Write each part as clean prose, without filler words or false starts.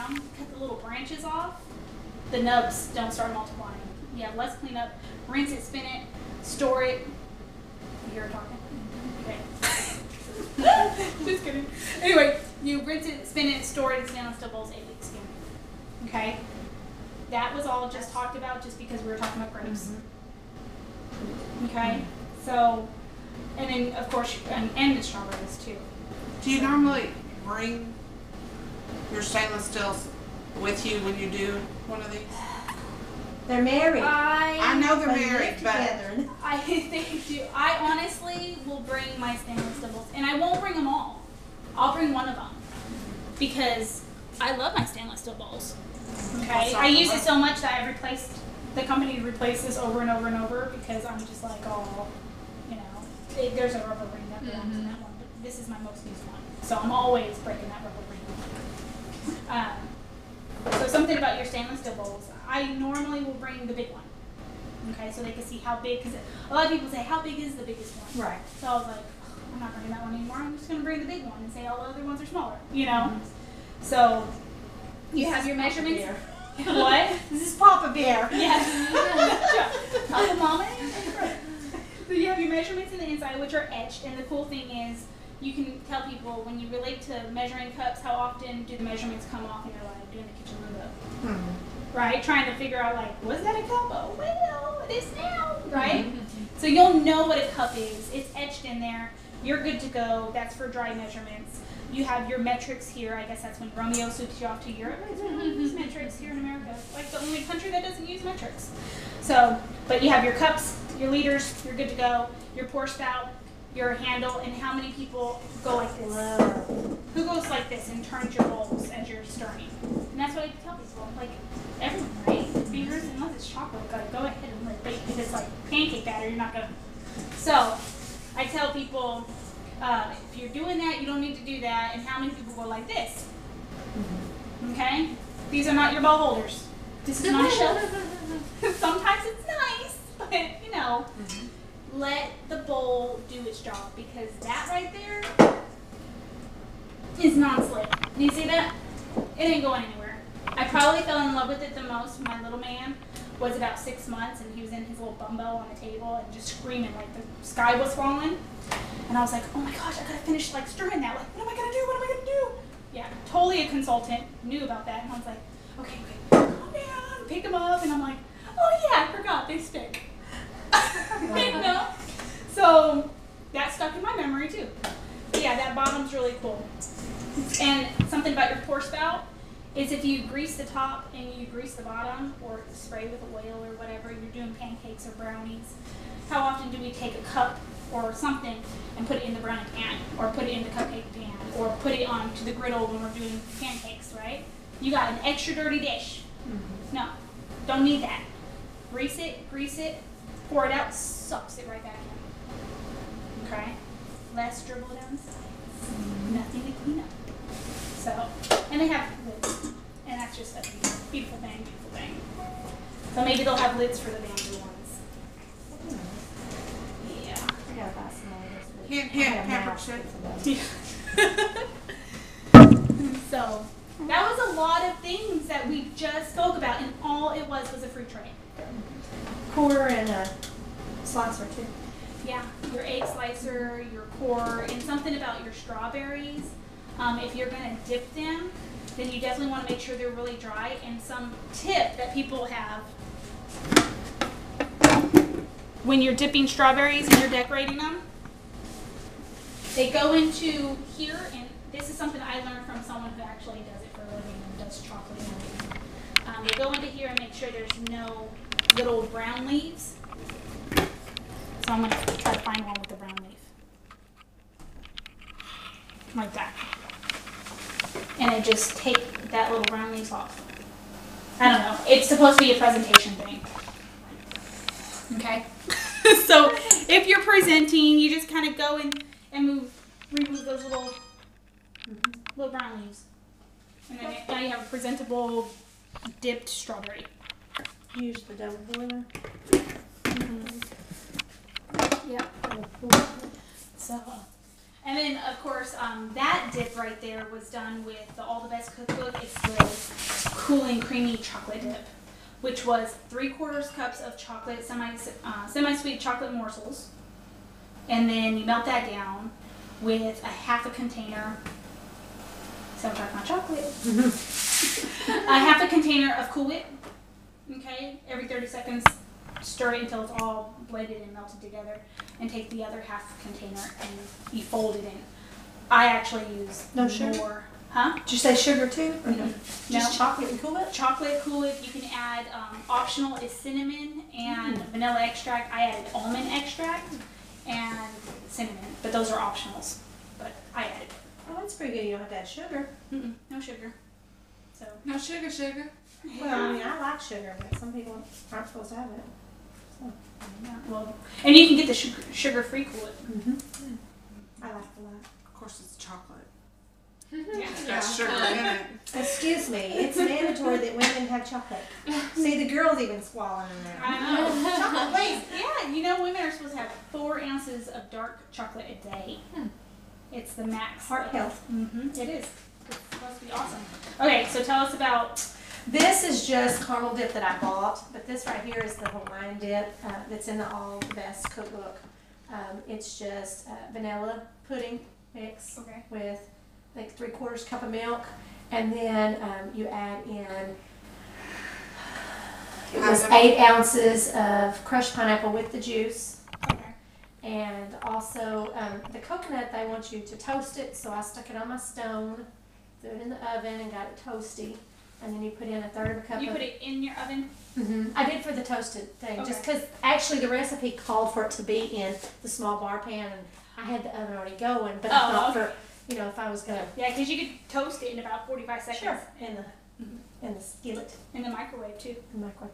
down, cut the little branches off, the nubs don't start multiplying. You have less cleanup. Rinse it, spin it, store it. You're talking? Okay. Just kidding. Anyway, you rinse it, spin it, store it in stainless steel bowls 8 weeks again. Okay? That was all just talked about just because we were talking about grapes. Okay? So, and then of course, and the strawberries too. Do you normally bring your stainless steels with you when you do one of these? They're married. I know they're married, but together. I think do. I honestly will bring my stainless steel bowls, and I won't bring them all. I'll bring one of them because I love my stainless steel bowls. Okay, I use it so much that I replaced the company replaced this over and over and over because I'm just like, oh, you know, there's a rubber ring that belongs in that one, but this is my most used one, so I'm always breaking that rubber ring. So something about your stainless steel bowls. I normally will bring the big one. Okay, so they can see how big, because a lot of people say, how big is the biggest one? Right. So I was like, I'm not bringing that one anymore. I'm just going to bring the big one and say all the other ones are smaller, you know? So you have your measurements. What? This is Papa Bear. Yes. Papa Mama. So you have your measurements in the inside, which are etched, and the cool thing is you can tell people when you relate to measuring cups, how often do the measurements come off in your life doing the kitchen window. Right? Trying to figure out, like, was that a cup? Oh, well, it is now. Right? So you'll know what a cup is. It's etched in there. You're good to go. That's for dry measurements. You have your metrics here. I guess that's when Romeo suits you off to Europe. We don't use metrics here in America. Like the only country that doesn't use metrics. So, but you have your cups, your liters, you're good to go. Your pour spout, your handle, and how many people go like this? Who goes like this and turns your bowls as you're stirring? And that's what I tell people. Like, everyone, right? Fingers, unless it's chocolate, go ahead and let it bake. If it's like pancake batter, you're not going to. So, I tell people, if you're doing that, you don't need to do that. And how many people go like this? Okay? These are not your bowl holders. This is not a shelf. Sometimes it's nice, but you know, let the bowl do its job because that right there is non-slip. Do you see that? It ain't going anywhere. I probably fell in love with it the most. My little man was about 6 months and he was in his little bumbo on the table and just screaming like the sky was falling. And I was like, oh my gosh, I gotta finish like stirring that. Like, what am I gonna do? What am I gonna do? Yeah, totally a consultant, knew about that. And I was like, okay, calm down, pick them up. And I'm like, oh yeah, I forgot, they stick. You know? So that stuck in my memory too. But yeah, that bottom's really cool. And something about your pour spout is if you grease the top and you grease the bottom or spray with oil or whatever, you're doing pancakes or brownies, how often do we take a cup or something and put it in the brownie pan or put it in the cupcake pan or put it onto the griddle when we're doing pancakes, right? You got an extra dirty dish. No, don't need that. Grease it, pour it out, sucks it right back in. Okay? Less dribble down the sides. Nothing to clean up. So, and they have lids. And that's just a beautiful thing, So maybe they'll have lids for the bamboo ones. Yeah. I gotta buy some more of this. Hint, pepper shake. So, that was a lot of things that we just spoke about, and all it was a free tray. Core and a slicer too. Yeah, your egg slicer, your core, and something about your strawberries. If you're going to dip them, then you definitely want to make sure they're really dry. And some tip that people have when you're dipping strawberries and you're decorating them, they go into here, and this is something I learned from someone who actually does it for a living and does chocolate and everything. They go into here and make sure there's no little brown leaves. So I'm going to try to find one with the brown leaf. Like that. And then just take that little brown leaf off. I don't know. It's supposed to be a presentation thing. Okay? So if you're presenting, you just kind of go and remove those little brown leaves. And then now you have a presentable dipped strawberry. Use the double boiler. Yep. So, and then of course that dip right there was done with the All the Best Cookbook. It's the cooling creamy chocolate dip, which was 3/4 cups of chocolate, semi-sweet chocolate morsels. And then you melt that down with a half a container. So I'm talking about chocolate. A half a container of Cool Whip. Okay, every 30 seconds, stir it until it's all blended and melted together, and take the other half container and you fold it in. I actually use No sugar? more. Huh? Did you say sugar too? Or No. Just chocolate and Cool Whip? Chocolate, Cool Whip. You can add optional is cinnamon and vanilla extract. I added almond extract and cinnamon, but those are optionals. But I added it. Oh, that's pretty good. You don't have to add sugar. No sugar. So No sugar. Well, I mean, I like sugar, but some people aren't supposed to have it. So. yeah, well, and you can get the sugar-free Cool Whip. I like it a lot. Of course, it's chocolate. Yeah. It's got sugar in it. Excuse me, it's mandatory that women have chocolate. See, the girls even swallowing in there. I know. Chocolate, please. Yeah, you know women are supposed to have 4 ounces of dark chocolate a day. It's the max. Heart health. It is. It's supposed to be awesome. Okay, so tell us about. This is just caramel dip that I bought, but this right here is the Hawaiian dip that's in the All the Best cookbook. It's just vanilla pudding mix Okay. with like 3/4 cup of milk, and then you add in, it was 8 ounces of crushed pineapple with the juice. Okay. And also the coconut, they want you to toast it, so I stuck it on my stone, threw it in the oven and got it toasty, and then you put in 1/3 of a cup You of... put it in your oven? I did for the toasted thing, Okay. just because actually the recipe called for it to be in the small bar pan, and I had the oven already going, but I thought for, you know, if I was gonna... Yeah, because you could toast it in about 45 seconds. Sure, in the skillet, In the microwave, too. in the microwave.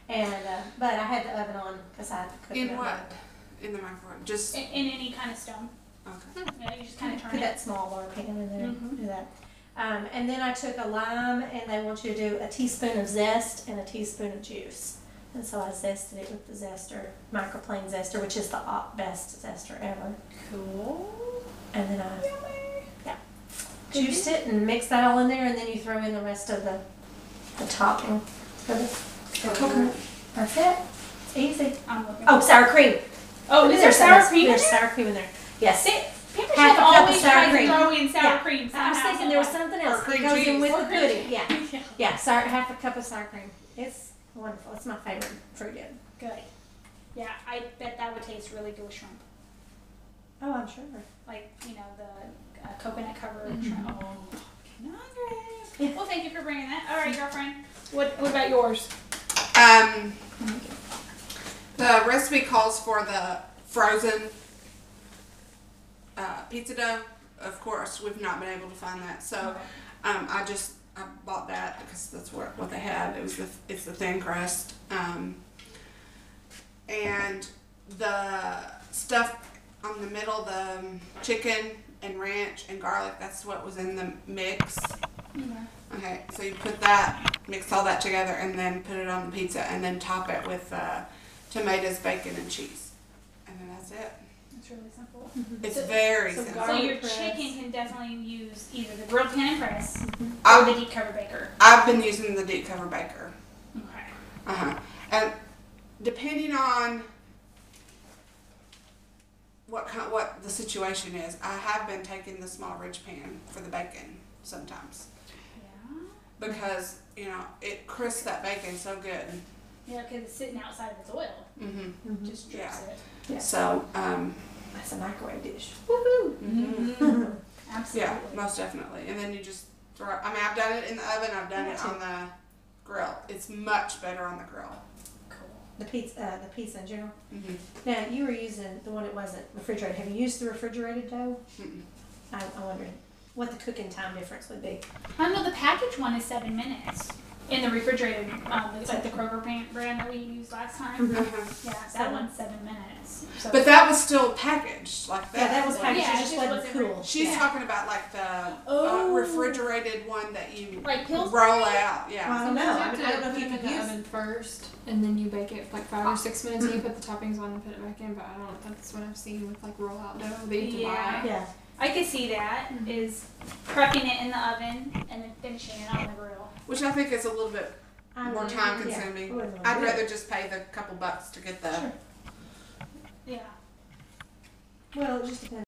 And, but I had the oven on because I had to cook it. In what? In the microwave. Just In any kind of stone. okay. Yeah, you just kind of turn Put it. that small bar pan in there, Mhm. do that. And then I took a lime, and they want you to do a teaspoon of zest and a teaspoon of juice. And so I zested it with the zester, microplane zester, which is the best zester ever. Cool. And then I juiced it and mixed that all in there, and then you throw in the rest of the topping for the coconut. That's it. It's easy. I'm looking. Oh, sour cream. Oh, is there sour cream in There's there? sour cream in there. Yes. People Half should a cup of always sour try to cream. throw in sour Yeah. cream. I was thinking there was something else that cream goes in cheese. with Or the cream pudding. cheese. Yeah. Yeah, half a cup of sour cream. It's wonderful. It's my favorite fruit dip. Good. Yeah, I bet that would taste really good with shrimp. Oh, I'm sure. Like, you know, the coconut covered shrimp. Oh, I'm hungry. Well, thank you for bringing that. All right, girlfriend. What about yours? The recipe calls for the frozen pizza dough. Of course, we've not been able to find that, so I bought that because that's what they had. It's the thin crust, and the stuff on the middle, the chicken and ranch and garlic. That's what was in the mix. Okay, so you put that, mix all that together, and then put it on the pizza, and then top it with tomatoes, bacon, and cheese, and then that's it. It's really simple. It's So- very so simple. So your Garlic press. chicken can definitely use either the grilled pan and press or I've, the deep cover baker. I've been using the deep cover baker. Okay. And depending on what the situation is, I have been taking the small ridge pan for the bacon sometimes Yeah. because it crisps that bacon so good. Yeah, because it's sitting outside of its oil. Just drips Yeah. it. Yeah. So That's a microwave dish. Absolutely. yeah, most definitely. And then you just throw. I mean, I've done it in the oven. I've done it on the grill. It's much better on the grill. Cool. The pizza in general. Mm-hmm. Now, you were using the one that wasn't refrigerated. Have you used the refrigerated dough? I wondered what the cooking time difference would be. I know the packaged one is 7 minutes. In the refrigerated, it's like the Kroger brand that we used last time. Yeah, that 7. one's 7 minutes. So But that was still packaged like that. Yeah, that was packaged. Yeah, it it just just wasn't wasn't cool. She's Yeah. talking about like the Oh. refrigerated one that you like Pillsbury? roll out. Yeah. I don't know. You I have mean, to I don't know if put you them in could the use. oven first, and then you bake it for like 5 or 6 minutes, and you put the toppings on and put it back in. But I don't. That's what I've seen with like roll-out dough that you can Yeah. buy. Yeah. I could see that is prepping it in the oven and then finishing it on the grill. Which I think is a little bit more time Yeah, consuming. I wouldn't I'd do it. rather just pay the couple bucks to get the. Sure. Yeah. Well, it just depends